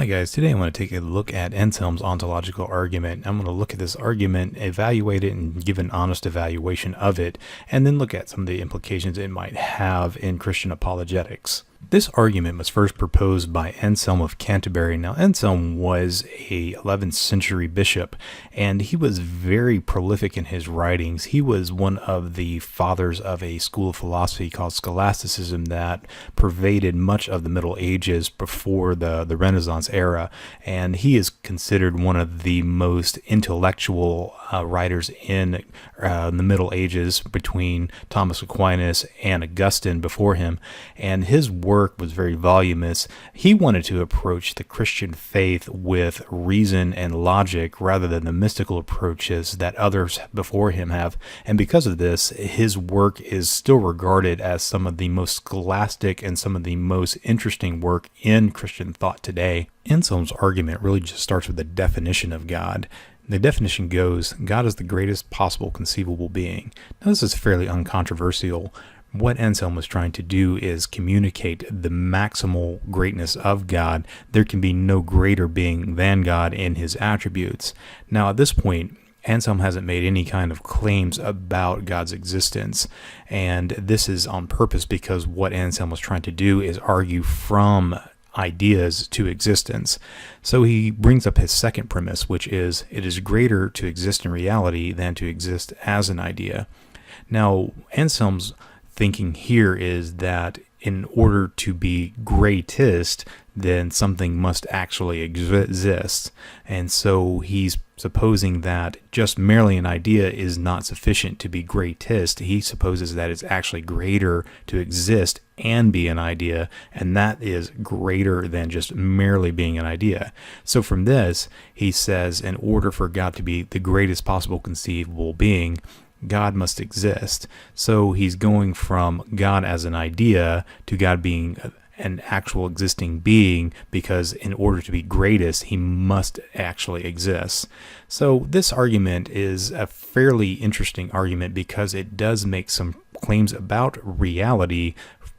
Hi guys, today I want to take a look at Anselm's ontological argument. I'm going to look at this argument, evaluate it, and give an honest evaluation of it, and then look at some of the implications it might have in Christian apologetics. This argument was first proposed by Anselm of Canterbury. Now, Anselm was a 11th century bishop, and he was very prolific in his writings. He was one of the fathers of a school of philosophy called scholasticism that pervaded much of the Middle Ages before the Renaissance era, and he is considered one of the most intellectual writers in the Middle Ages, between Thomas Aquinas and Augustine before him, and his work was very voluminous. He wanted to approach the Christian faith with reason and logic rather than the mystical approaches that others before him have, and because of this, his work is still regarded as some of the most scholastic and some of the most interesting work in Christian thought today. Anselm's argument really just starts with the definition of God. The definition goes, God is the greatest possible conceivable being. Now, this is fairly uncontroversial. What Anselm was trying to do is communicate the maximal greatness of God. There can be no greater being than God in his attributes. Now, at this point, Anselm hasn't made any kind of claims about God's existence, and this is on purpose because what Anselm was trying to do is argue from ideas to existence. So he brings up his second premise, which is, it is greater to exist in reality than to exist as an idea. Now, Anselm's thinking here is that in order to be greatest, then something must actually exist. And so he's supposing that just merely an idea is not sufficient to be greatest. He supposes that it's actually greater to exist and be an idea, and that is greater than just merely being an idea. So from this, he says, in order for God to be the greatest possible conceivable being, God must exist. So he's going from God as an idea to God being an actual existing being, because in order to be greatest, he must actually exist. So this argument is a fairly interesting argument because it does make some claims about reality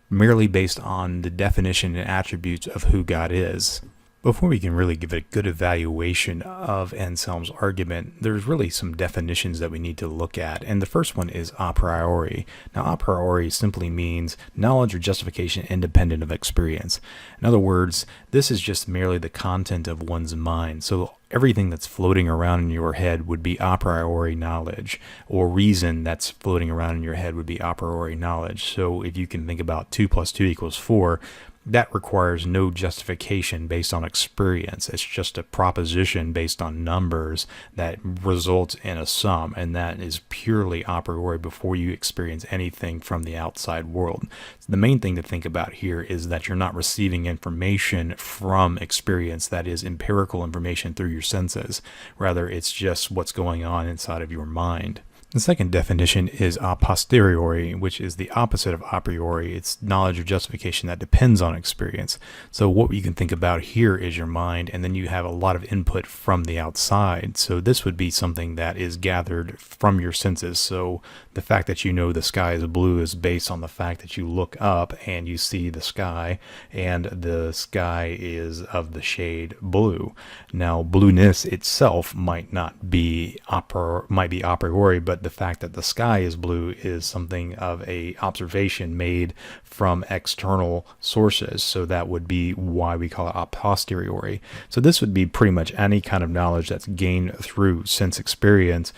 merely based on the definition and attributes of who God is. Before we can really give a good evaluation of Anselm's argument, there's really some definitions that we need to look at, and the first one is a priori. Now, a priori simply means knowledge or justification independent of experience. In other words, this is just merely the content of one's mind. So everything that's floating around in your head would be a priori knowledge, or reason that's floating around in your head would be a priori knowledge. So if you can think about 2 + 2 = 4, that requires no justification based on experience. It's just a proposition based on numbers that results in a sum, and that is purely a priori before you experience anything from the outside world. So the main thing to think about here is that you're not receiving information from experience, that is empirical information through your senses. Rather, it's just what's going on inside of your mind. The second definition is a posteriori, which is the opposite of a priori. It's knowledge or justification that depends on experience. So what you can think about here is your mind, and then you have a lot of input from the outside. So this would be something that is gathered from your senses. So the fact that you know the sky is blue is based on the fact that you look up and you see the sky, and the sky is of the shade blue. Now, blueness itself might be a priori, but the fact that the sky is blue is something of a observation made from external sources. So that would be why we call it a posteriori. So this would be pretty much any kind of knowledge that's gained through sense experience,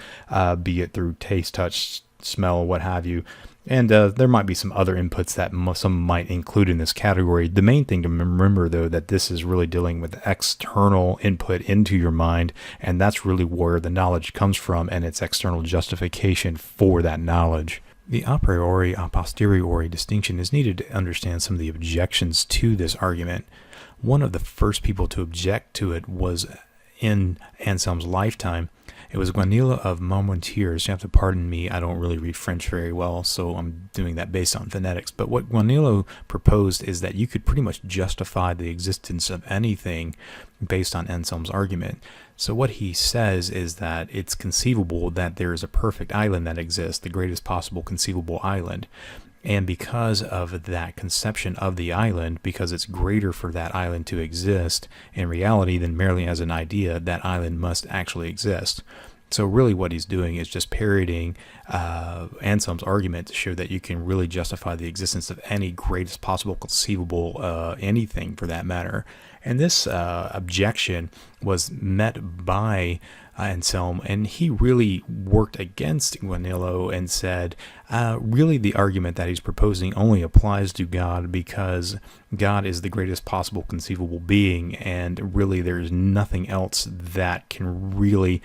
be it through taste, touch, smell, what have you. And there might be some other inputs that some might include in this category. The main thing to remember, though, that this is really dealing with external input into your mind, and that's really where the knowledge comes from, and its external justification for that knowledge. The a priori, a posteriori distinction is needed to understand some of the objections to this argument. One of the first people to object to it was in Anselm's lifetime. It was Guanilo of Montmoutiers. You have to pardon me, I don't really read French very well, so I'm doing that based on phonetics. But what Guanilo proposed is that you could pretty much justify the existence of anything based on Anselm's argument. So what he says is that it's conceivable that there is a perfect island that exists, the greatest possible conceivable island. And because of that conception of the island, because it's greater for that island to exist in reality than merely as an idea, that island must actually exist. So really what he's doing is just parodying Anselm's argument to show that you can really justify the existence of any greatest possible conceivable anything for that matter. And this objection was met by Anselm, and he really worked against Guanillo and said, really the argument that he's proposing only applies to God because God is the greatest possible conceivable being, and really there's nothing else that can really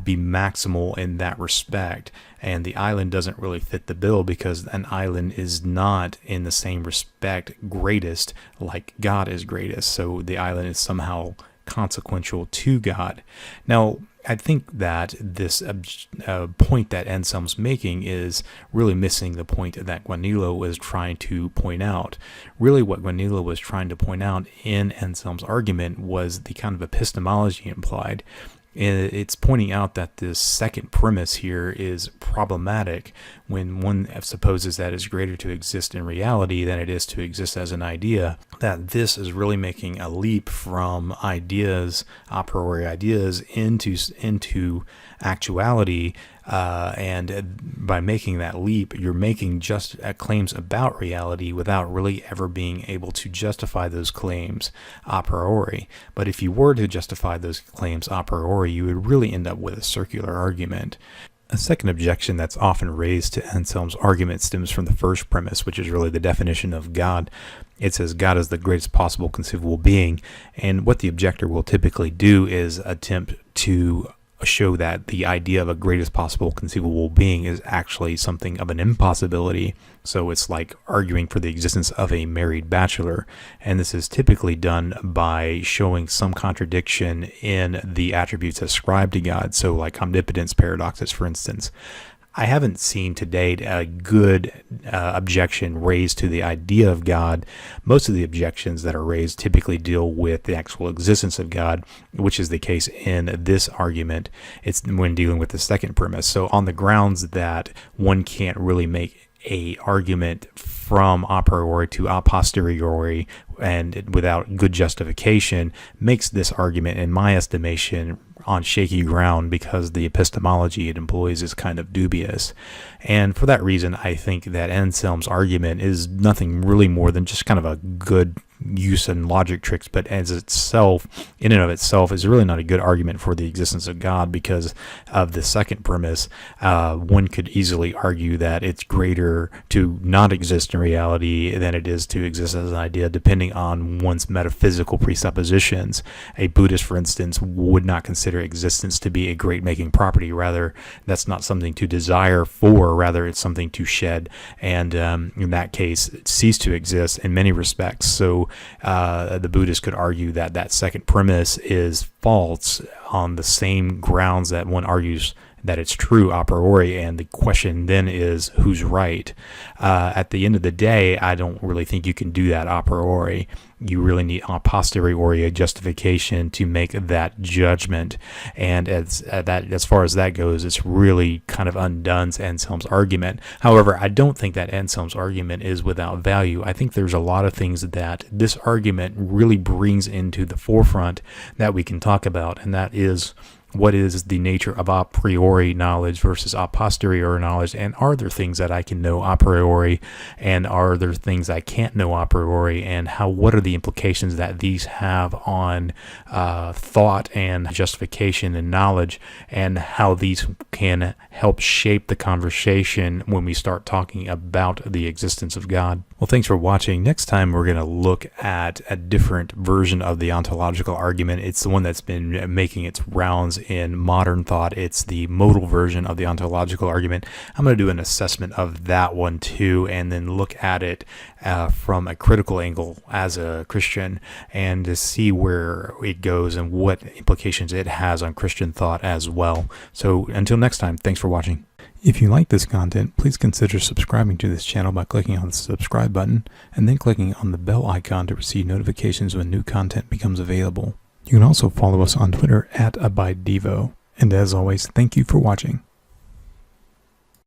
be maximal in that respect. And the island doesn't really fit the bill because an island is not in the same respect greatest like God is greatest. So the island is somehow consequential to God. Now, I think that this point that Anselm's making is really missing the point that Guanillo was trying to point out. Really what Guanillo was trying to point out in Anselm's argument was the kind of epistemology implied. It's pointing out that this second premise here is problematic when one supposes that it's greater to exist in reality than it is to exist as an idea, that this is really making a leap from ideas, a priori ideas, into actuality, and by making that leap, you're making just claims about reality without really ever being able to justify those claims a priori. But if you were to justify those claims a priori, you would really end up with a circular argument. A second objection that's often raised to Anselm's argument stems from the first premise, which is really the definition of God. It says God is the greatest possible conceivable being, and what the objector will typically do is attempt to show that the idea of a greatest possible conceivable being is actually something of an impossibility. So it's like arguing for the existence of a married bachelor, and this is typically done by showing some contradiction in the attributes ascribed to God, so like omnipotence paradoxes, for instance. I haven't seen to date a good objection raised to the idea of God. Most of the objections that are raised typically deal with the actual existence of God, which is the case in this argument. It's when dealing with the second premise. So on the grounds that one can't really make a argument from a priori to a posteriori and without good justification makes this argument, in my estimation, on shaky ground because the epistemology it employs is kind of dubious. And for that reason, I think that Anselm's argument is nothing really more than just kind of a good use and logic tricks, but as itself, in and of itself, is really not a good argument for the existence of God because of the second premise. One could easily argue that it's greater to not exist in reality than it is to exist as an idea, depending on one's metaphysical presuppositions. A Buddhist, for instance, would not consider existence to be a great-making property. Rather, that's not something to desire for. Rather, it's something to shed, and in that case, cease to exist in many respects. So the Buddhist could argue that that second premise is false on the same grounds that one argues that it's true a priori, and the question then is who's right. At the end of the day, I don't really think you can do that a priori. You really need a posteriori justification to make that judgment, and as far as that goes, it's really kind of undoes Anselm's argument. However, I don't think that Anselm's argument is without value. I think there's a lot of things that this argument really brings into the forefront that we can talk about, and that is what is the nature of a priori knowledge versus a posteriori knowledge, and are there things that I can know a priori, and are there things I can't know a priori, and what are the implications that these have on thought and justification and knowledge, and how these can help shape the conversation when we start talking about the existence of God. Well, thanks for watching. Next time we're going to look at a different version of the ontological argument. It's the one that's been making its rounds in modern thought. It's the modal version of the ontological argument. I'm going to do an assessment of that one too, and then look at it from a critical angle as a Christian, and to see where it goes and what implications it has on Christian thought as well. So until next time, thanks for watching. If you like this content, please consider subscribing to this channel by clicking on the subscribe button and then clicking on the bell icon to receive notifications when new content becomes available. You can also follow us on Twitter @AbideDevo. And as always, thank you for watching.